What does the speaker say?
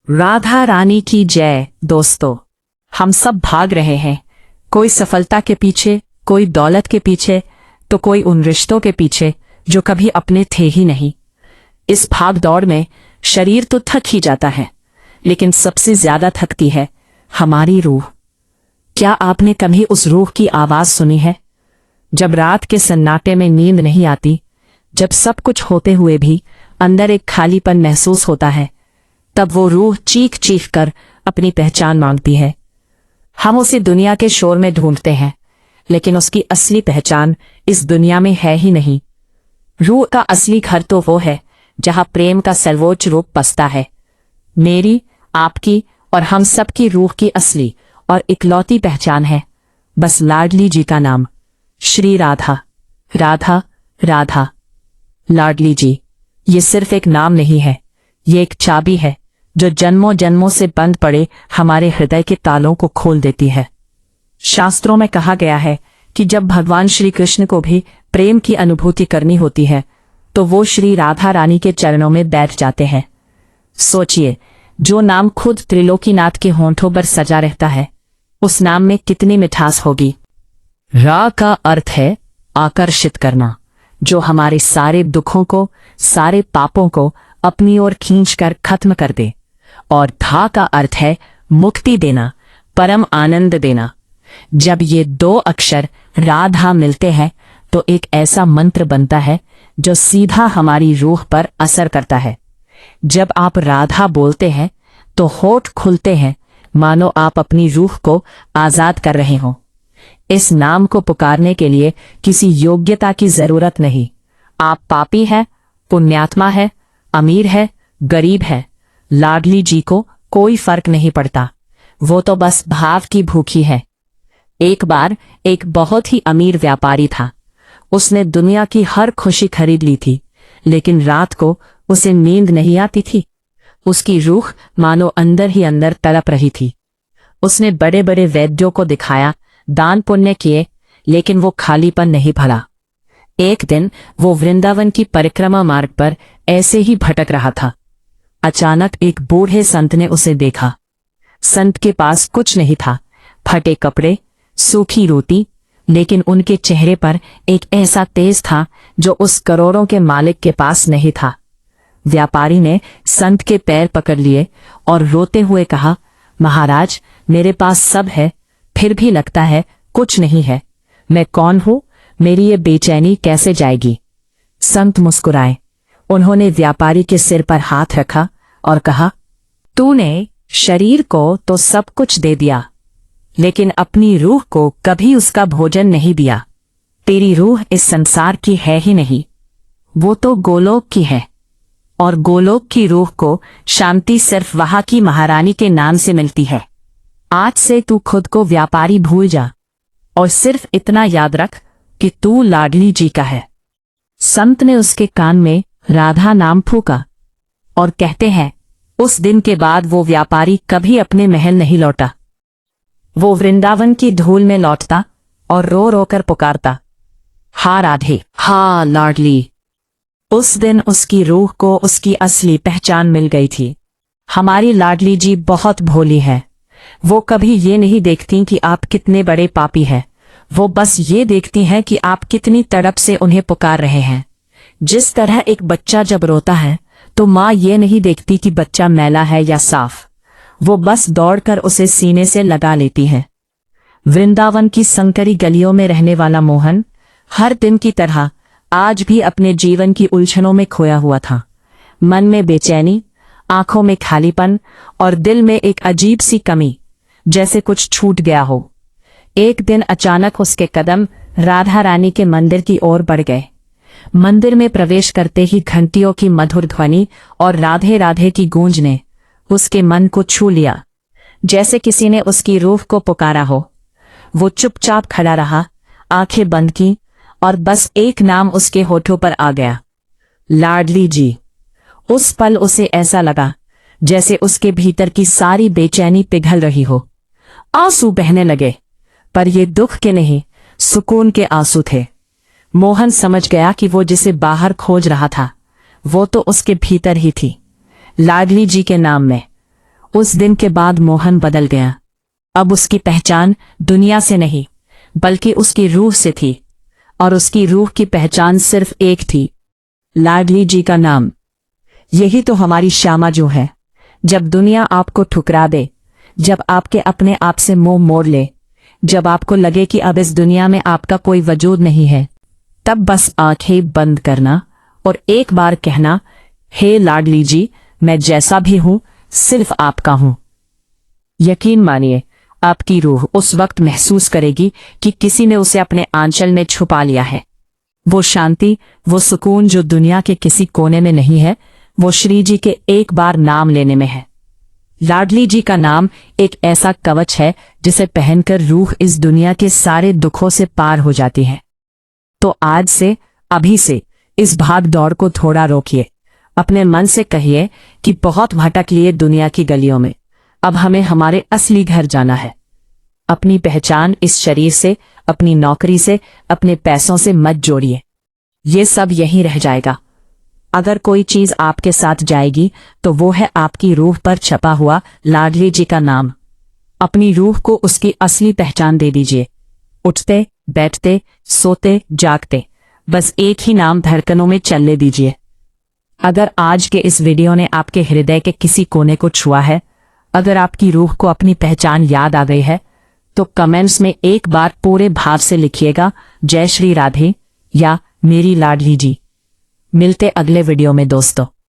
राधा रानी की जय। दोस्तों, हम सब भाग रहे हैं, कोई सफलता के पीछे, कोई दौलत के पीछे, तो कोई उन रिश्तों के पीछे जो कभी अपने थे ही नहीं। इस भाग दौड़ में शरीर तो थक ही जाता है, लेकिन सबसे ज्यादा थकती है हमारी रूह। क्या आपने कभी उस रूह की आवाज सुनी है? जब रात के सन्नाटे में नींद नहीं आती, जब सब कुछ होते हुए भी अंदर एक खालीपन महसूस होता है, तब वो रूह चीख चीख कर अपनी पहचान मांगती है। हम उसे दुनिया के शोर में ढूंढते हैं, लेकिन उसकी असली पहचान इस दुनिया में है ही नहीं। रूह का असली घर तो वो है जहां प्रेम का सर्वोच्च रूप बसता है। मेरी, आपकी और हम सब की रूह की असली और इकलौती पहचान है बस लाडली जी का नाम, श्री राधा। राधा राधा। लाडली जी, ये सिर्फ एक नाम नहीं है, ये एक चाबी है जो जन्मों जन्मों से बंद पड़े हमारे हृदय के तालों को खोल देती है। शास्त्रों में कहा गया है कि जब भगवान श्री कृष्ण को भी प्रेम की अनुभूति करनी होती है, तो वो श्री राधा रानी के चरणों में बैठ जाते हैं। सोचिए, जो नाम खुद त्रिलोकीनाथ के होंठों पर सजा रहता है, उस नाम में कितनी मिठास होगी। रा का अर्थ है आकर्षित करना, जो हमारे सारे दुखों को, सारे पापों को अपनी ओर खींचकर खत्म कर दे। और धा का अर्थ है मुक्ति देना, परम आनंद देना। जब ये दो अक्षर राधा मिलते हैं, तो एक ऐसा मंत्र बनता है जो सीधा हमारी रूह पर असर करता है। जब आप राधा बोलते हैं, तो होठ खुलते हैं, मानो आप अपनी रूह को आजाद कर रहे हो। इस नाम को पुकारने के लिए किसी योग्यता की जरूरत नहीं। आप पापी है, पुण्यात्मा है, अमीर है, गरीब है, लाडली जी को कोई फर्क नहीं पड़ता। वो तो बस भाव की भूखी है। एक बार एक बहुत ही अमीर व्यापारी था। उसने दुनिया की हर खुशी खरीद ली थी, लेकिन रात को उसे नींद नहीं आती थी। उसकी रूह मानो अंदर ही अंदर तड़प रही थी। उसने बड़े बड़े वैद्यों को दिखाया, दान पुण्य किए, लेकिन वो खालीपन नहीं भरा। एक दिन वो वृंदावन की परिक्रमा मार्ग पर ऐसे ही भटक रहा था। अचानक एक बूढ़े संत ने उसे देखा। संत के पास कुछ नहीं था, फटे कपड़े, सूखी रोटी, लेकिन उनके चेहरे पर एक ऐसा तेज था जो उस करोड़ों के मालिक के पास नहीं था। व्यापारी ने संत के पैर पकड़ लिए और रोते हुए कहा, महाराज, मेरे पास सब है, फिर भी लगता है कुछ नहीं है। मैं कौन हूं? मेरी ये बेचैनी कैसे जाएगी? संत मुस्कुराए। उन्होंने व्यापारी के सिर पर हाथ रखा और कहा, तूने शरीर को तो सब कुछ दे दिया, लेकिन अपनी रूह को कभी उसका भोजन नहीं दिया। तेरी रूह इस संसार की है ही नहीं, वो तो गोलोक की है, और गोलोक की रूह को शांति सिर्फ वहां की महारानी के नाम से मिलती है। आज से तू खुद को व्यापारी भूल जा और सिर्फ इतना याद रख कि तू लाडली जी का है। संत ने उसके कान में राधा नाम फूका और कहते हैं, उस दिन के बाद वो व्यापारी कभी अपने महल नहीं लौटा। वो वृंदावन की धूल में लौटता और रो रो कर पुकारता, हा राधे, हा लाडली। उस दिन उसकी रूह को उसकी असली पहचान मिल गई थी। हमारी लाडली जी बहुत भोली है। वो कभी ये नहीं देखती कि आप कितने बड़े पापी हैं। वो बस ये देखती हैं कि आप कितनी तड़प से उन्हें पुकार रहे हैं। जिस तरह एक बच्चा जब रोता है, तो माँ ये नहीं देखती कि बच्चा मैला है या साफ। वो बस दौड़कर उसे सीने से लगा लेती है। वृंदावन की संकरी गलियों में रहने वाला मोहन हर दिन की तरह आज भी अपने जीवन की उलझनों में खोया हुआ था। मन में बेचैनी, आंखों में खालीपन और दिल में एक अजीब सी कमी, जैसे कुछ छूट गया हो। एक दिन अचानक उसके कदम राधा रानी के मंदिर की ओर बढ़ गए। मंदिर में प्रवेश करते ही घंटियों की मधुर ध्वनि और राधे राधे की गूंज ने उसके मन को छू लिया, जैसे किसी ने उसकी रूह को पुकारा हो। वो चुपचाप खड़ा रहा, आंखें बंद की, और बस एक नाम उसके होठों पर आ गया, लाडली जी। उस पल उसे ऐसा लगा जैसे उसके भीतर की सारी बेचैनी पिघल रही हो। आंसू बहने लगे, पर ये दुख के नहीं, सुकून के आंसू थे। मोहन समझ गया कि वो जिसे बाहर खोज रहा था, वो तो उसके भीतर ही थी, लाडली जी के नाम में। उस दिन के बाद मोहन बदल गया। अब उसकी पहचान दुनिया से नहीं बल्कि उसकी रूह से थी, और उसकी रूह की पहचान सिर्फ एक थी, लाडली जी का नाम। यही तो हमारी श्यामा जो है। जब दुनिया आपको ठुकरा दे, जब आपके अपने आप से मुंह मोड़ ले, जब आपको लगे कि अब इस दुनिया में आपका कोई वजूद नहीं है, तब बस आंखें बंद करना और एक बार कहना, हे लाडली जी, मैं जैसा भी हूं सिर्फ आपका हूं। यकीन मानिए, आपकी रूह उस वक्त महसूस करेगी कि किसी ने उसे अपने आंचल में छुपा लिया है। वो शांति, वो सुकून जो दुनिया के किसी कोने में नहीं है, वो श्री जी के एक बार नाम लेने में है। लाडली जी का नाम एक ऐसा कवच है जिसे पहनकर रूह इस दुनिया के सारे दुखों से पार हो जाती है। तो आज से, अभी से इस भाग दौड़ को थोड़ा रोकिए। अपने मन से कहिए कि बहुत भटक लिए दुनिया की गलियों में, अब हमें हमारे असली घर जाना है। अपनी पहचान इस शरीर से, अपनी नौकरी से, अपने पैसों से मत जोड़िए। ये सब यहीं रह जाएगा। अगर कोई चीज आपके साथ जाएगी तो वो है आपकी रूह पर छपा हुआ लाडली जी का नाम। अपनी रूह को उसकी असली पहचान दे दीजिए। उठते, बैठते, सोते, जागते, बस एक ही नाम धड़कनों में चलने दीजिए। अगर आज के इस वीडियो ने आपके हृदय के किसी कोने को छुआ है, अगर आपकी रूह को अपनी पहचान याद आ गई है, तो कमेंट्स में एक बार पूरे भाव से लिखिएगा, जय श्री राधे या मेरी लाडली जी। मिलते अगले वीडियो में दोस्तों।